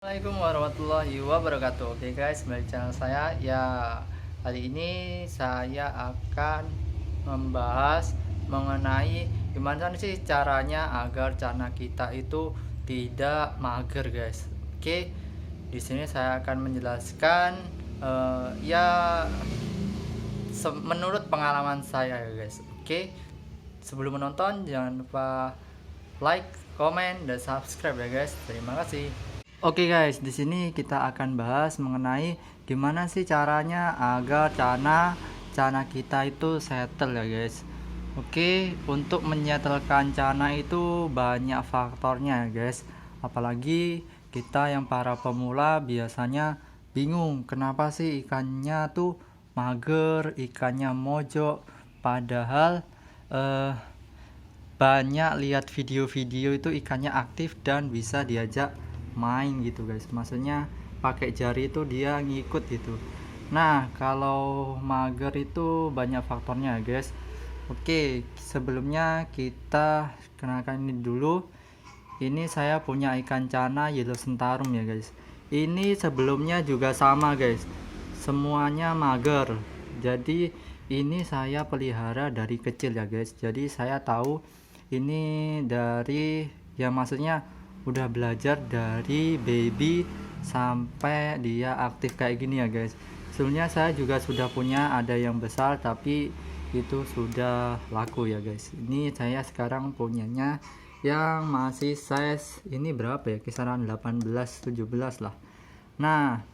Assalamualaikum warahmatullahi wabarakatuh. Oke guys, kembali di channel saya. Ya, kali ini saya akan membahas mengenai gimana sih caranya agar channel kita itu tidak mager guys. Oke, di sini saya akan menjelaskan ya menurut pengalaman saya ya guys. Oke, sebelum menonton jangan lupa like, komen, dan subscribe ya guys. Terima kasih. Oke guys, di sini kita akan bahas mengenai gimana sih caranya agar cana kita itu settle ya guys. Oke, untuk menyetelkan cana itu banyak faktornya ya guys. Apalagi kita yang para pemula biasanya bingung kenapa sih ikannya tuh mager, ikannya mojok, padahal eh, banyak lihat video-video itu ikannya aktif dan bisa diajak main gitu guys, maksudnya pakai jari itu dia ngikut gitu. Nah, kalau mager itu banyak faktornya guys. Oke, sebelumnya kita kenalkan ini dulu. Ini saya punya ikan cana yellow sentarum ya guys. Ini sebelumnya juga sama guys, semuanya mager. Jadi ini saya pelihara dari kecil ya guys, jadi saya tahu ini dari, ya maksudnya udah belajar dari baby sampai dia aktif kayak gini ya guys. Sebelumnya saya juga sudah punya ada yang besar tapi itu sudah laku ya guys. Ini saya sekarang punyanya yang masih size ini berapa ya, kisaran 18-17 lah. Nah,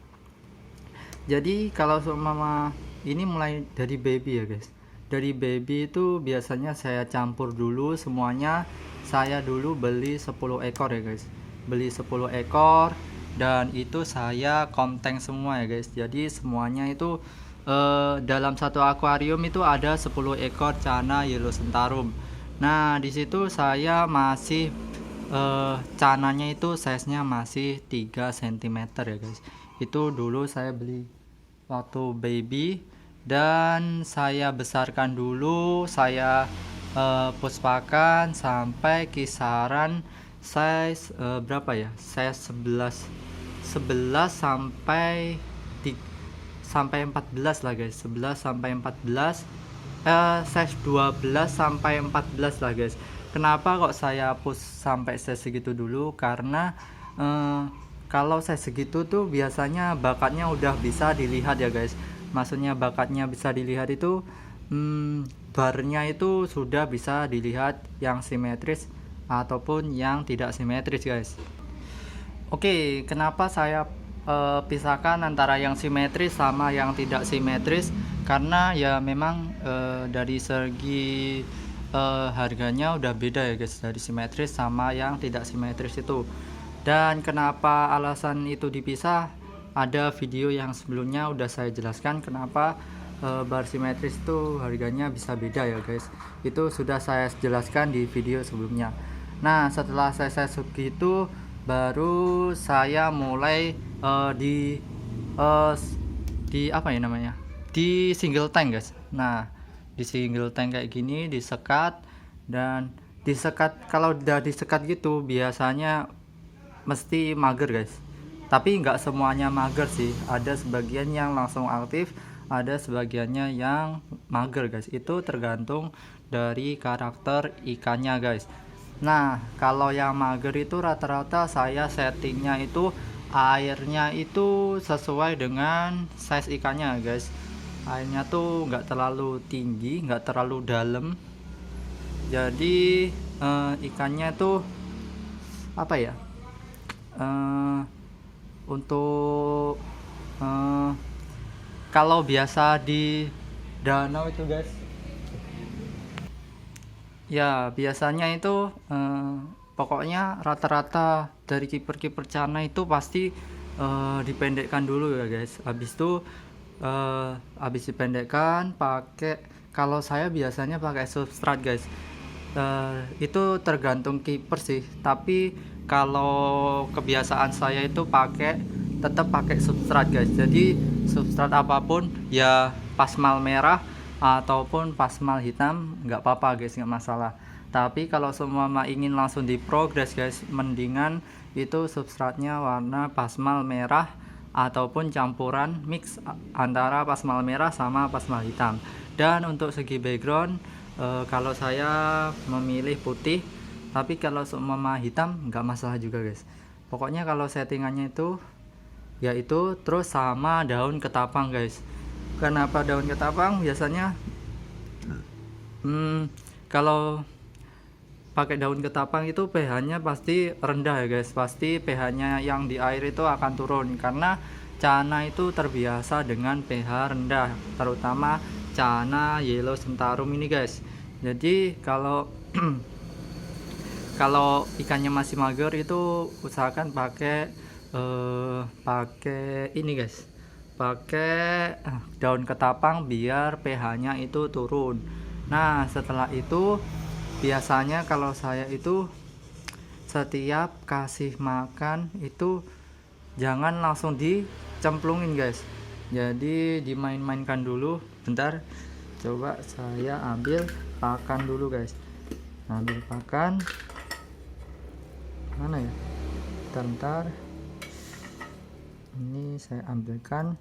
jadi kalau seumpama ini mulai dari baby ya guys, dari baby itu biasanya saya campur dulu semuanya. Saya dulu beli 10 ekor ya guys, beli 10 ekor dan itu saya konten semua ya guys. Jadi semuanya itu dalam satu akuarium itu ada 10 ekor cana yellow sentarum. Nah, disitu saya masih cananya itu size nya masih 3 cm ya guys. Itu dulu saya beli waktu baby dan saya besarkan dulu, saya puspakan sampai kisaran size berapa ya, size 11 sampai 14 lah guys, 11 sampai 14, size 12 sampai 14 lah guys. Kenapa kok saya push sampai size segitu dulu? Karena kalau saya segitu tuh biasanya bakatnya udah bisa dilihat ya guys. Maksudnya bakatnya bisa dilihat itu barnya itu sudah bisa dilihat yang simetris ataupun yang tidak simetris guys. Oke, kenapa saya pisahkan antara yang simetris sama yang tidak simetris? Karena ya memang dari segi harganya udah beda ya guys, dari simetris sama yang tidak simetris itu. Dan kenapa alasan itu dipisah, ada video yang sebelumnya udah saya jelaskan kenapa bar simetris itu harganya bisa beda ya guys. Itu sudah saya jelaskan di video sebelumnya. Nah, setelah saya segitu baru saya mulai di apa ya namanya, di single tank guys. Nah, di single tank kayak gini disekat, dan disekat, kalau udah disekat gitu biasanya mesti mager guys, tapi nggak semuanya mager sih, ada sebagian yang langsung aktif, ada sebagiannya yang mager guys. Itu tergantung dari karakter ikannya guys. Nah, kalau yang mager itu rata-rata saya settingnya itu airnya itu sesuai dengan size ikannya guys. Airnya tuh nggak terlalu tinggi, nggak terlalu dalam, jadi ikannya tuh apa ya, untuk kalau biasa di danau itu guys, ya biasanya itu pokoknya rata-rata dari kiper-kiper cana itu pasti dipendekkan dulu ya guys. Habis dipendekkan pakai, kalau saya biasanya pakai substrat guys. Itu tergantung kiper sih, tapi kalau kebiasaan saya itu tetap pakai substrat guys. Jadi substrat apapun ya, pasmal merah ataupun pasmal hitam nggak apa-apa guys, nggak masalah. Tapi kalau semua ingin langsung di progress guys, mendingan itu substratnya warna pasmal merah ataupun campuran mix antara pasmal merah sama pasmal hitam. Dan untuk segi background, kalau saya memilih putih, tapi kalau seumpama hitam nggak masalah juga guys. Pokoknya kalau settingannya itu yaitu terus sama daun ketapang guys. Kenapa daun ketapang? Biasanya kalau pakai daun ketapang itu pH-nya pasti rendah ya guys, pasti pH-nya yang di air itu akan turun karena cana itu terbiasa dengan pH rendah, terutama cana yellow sentarum ini guys. Jadi kalau kalau ikannya masih mager itu usahakan pakai ini guys, pakai daun ketapang biar pH-nya itu turun. Nah setelah itu biasanya kalau saya itu setiap kasih makan itu jangan langsung dicemplungin guys, jadi dimain-mainkan dulu. Bentar, coba saya ambil pakan dulu guys, ambil pakan mana ya, bentar ini saya ambilkan.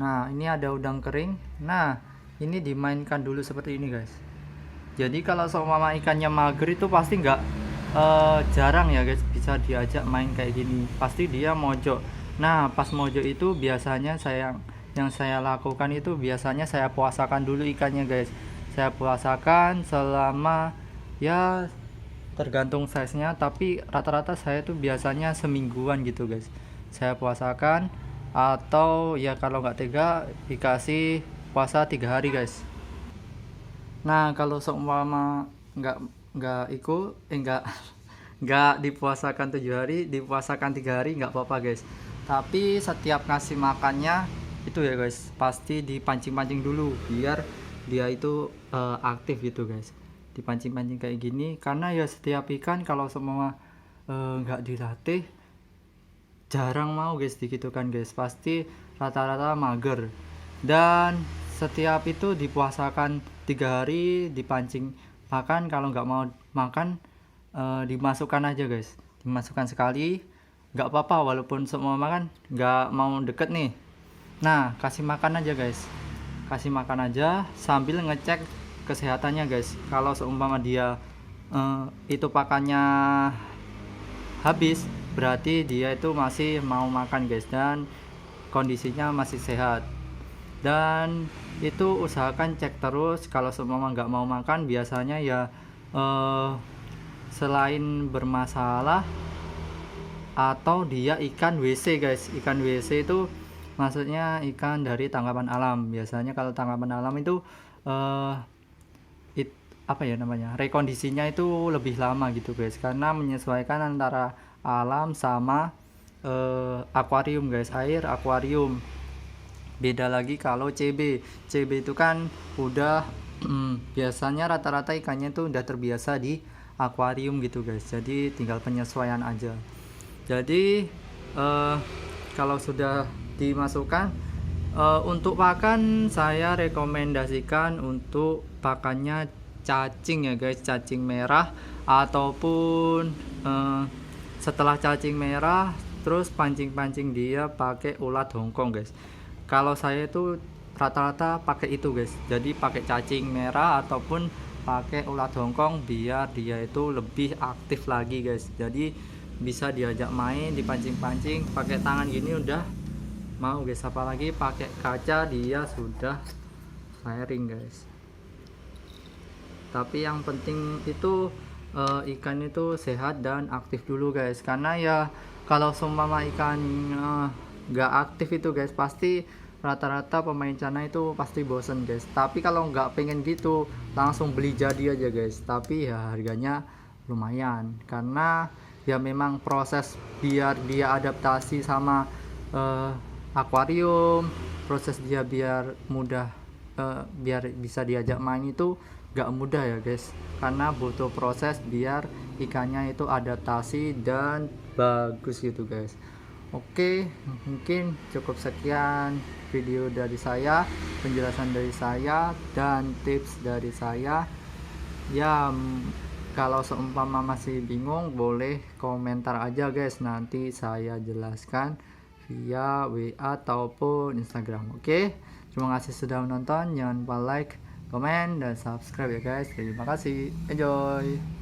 Nah ini ada udang kering, nah ini dimainkan dulu seperti ini guys. Jadi kalau seumpama ikannya mager itu pasti nggak jarang ya guys bisa diajak main kayak gini, pasti dia mojok. Nah pas mojok itu biasanya yang saya lakukan itu biasanya saya puasakan dulu ikannya guys. Saya puasakan selama ya tergantung size nya, tapi rata-rata saya tuh biasanya semingguan gitu guys saya puasakan, atau ya kalau nggak tega dikasih puasa 3 hari guys. Nah kalau seumpama nggak dipuasakan 7 hari, dipuasakan 3 hari nggak apa-apa guys. Tapi setiap ngasih makannya itu ya guys pasti dipancing-pancing dulu biar dia itu aktif gitu guys. Dipancing-pancing kayak gini karena ya setiap ikan kalau semua nggak dilatih jarang mau guys digitukan guys, pasti rata-rata mager. Dan setiap itu dipuasakan 3 hari, dipancing makan. Kalau nggak mau makan dimasukkan aja guys, dimasukkan sekali nggak apa-apa walaupun semua makan nggak mau deket nih. Nah kasih makan aja guys, kasih makan aja sambil ngecek kesehatannya guys. Kalau seumpama dia itu pakannya habis, berarti dia itu masih mau makan guys dan kondisinya masih sehat. Dan itu usahakan cek terus. Kalau semua nggak mau makan biasanya ya selain bermasalah atau dia ikan WC guys. Ikan WC itu maksudnya ikan dari tangkapan alam. Biasanya kalau tangkapan alam itu apa ya namanya, rekondisinya itu lebih lama gitu guys, karena menyesuaikan antara alam sama akuarium guys, air akuarium. Beda lagi kalau CB itu kan udah biasanya rata-rata ikannya tuh udah terbiasa di akuarium gitu guys, jadi tinggal penyesuaian aja. Jadi kalau sudah dimasukkan untuk pakan, saya rekomendasikan untuk pakannya cacing ya guys, cacing merah ataupun setelah cacing merah terus pancing-pancing dia pakai ulat Hongkong guys. Kalau saya itu rata-rata pakai itu guys, jadi pakai cacing merah ataupun pakai ulat Hongkong biar dia itu lebih aktif lagi guys. Jadi bisa diajak main, dipancing-pancing pakai tangan gini udah mau guys, apalagi pakai kaca dia sudah firing guys. Tapi yang penting itu ikan itu sehat dan aktif dulu guys, karena ya kalau seumpama ikan nggak aktif itu guys pasti rata-rata pemain cana itu pasti bosen guys. Tapi kalau nggak pengen gitu langsung beli jadi aja guys, tapi ya harganya lumayan karena ya memang proses biar dia adaptasi sama akuarium, proses dia biar mudah biar bisa diajak main itu gak mudah ya guys, karena butuh proses biar ikannya itu adaptasi dan bagus gitu guys. Oke, mungkin cukup sekian video dari saya, penjelasan dari saya dan tips dari saya ya. Kalau seumpama masih bingung, boleh komentar aja guys, nanti saya jelaskan via WA ataupun Instagram. Oke, terima kasih sudah menonton. Jangan lupa like, komen, dan subscribe ya guys. Terima kasih, enjoy.